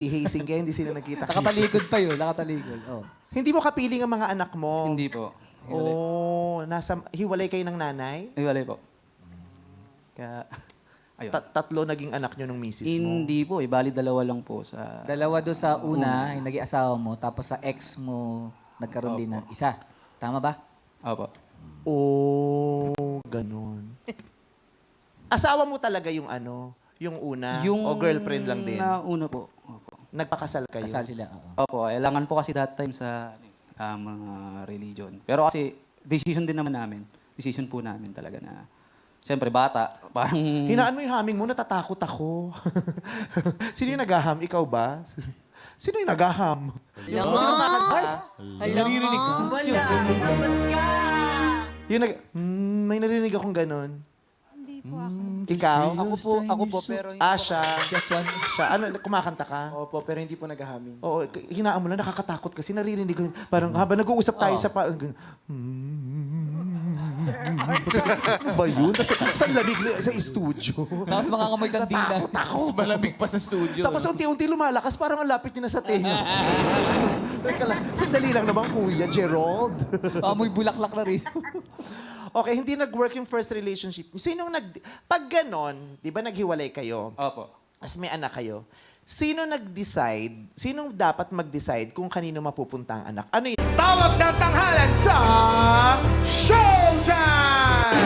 Ihasing kaya hindi sila nagkita. Nakatalikod pa yun, nakatalikod. Oh. Hindi mo kapiling ang mga anak mo? Hindi po. Hiwalay. Hiwalay kayo ng nanay? Hiwalay po. Kaya, ayun. Tatlo naging anak nyo ng misis mo? Hindi po, bali dalawa lang po sa... Dalawa doon sa una, yung naging asawa mo, tapos sa ex mo, nagkaroon din ng isa. Tama ba? Opo. Ganun. Asawa mo talaga yung yung una? O girlfriend lang din? Na una po. Opo. Nagpakasal kayo? Kasal sila. Oo. Opo, kailangan po kasi that time sa mga religion. Pero kasi, decision din naman namin. Decision po namin talaga na, siyempre bata, parang... Hinaan mo yung haming mo, natatakot ako. Sino yung naghaham? Ikaw ba? Sino yung naghaham? Yung sino nakakanta? Naririnig ka? May narinig akong ganun. Hindi po ako. Ikaw? Ako po, pero hindi Siya. Just one. Siya. Kumakanta ka? Opo, pero hindi po naghahaming. Oo, hinaan mo lang, nakakatakot kasi naririnig ko. Parang habang nag-uusap tayo sa ba yun? Sa labig sa studio. Tapos mga kamoy kandila. Takot. Malamig pa sa studio. Tapos unti-unti lumalakas, parang ang lapit niya na sa tenga. Teka lang, sandali lang naman, Kuya Gerald. Amoy bulaklak na rin. Okay, hindi nag-work yung first relationship. Pag ganon, di ba naghiwalay kayo, Opo. as may anak kayo, sinong dapat mag-decide kung kanino mapupunta ang anak? Ano yun? Tawag ng tanghalan sa Showtime!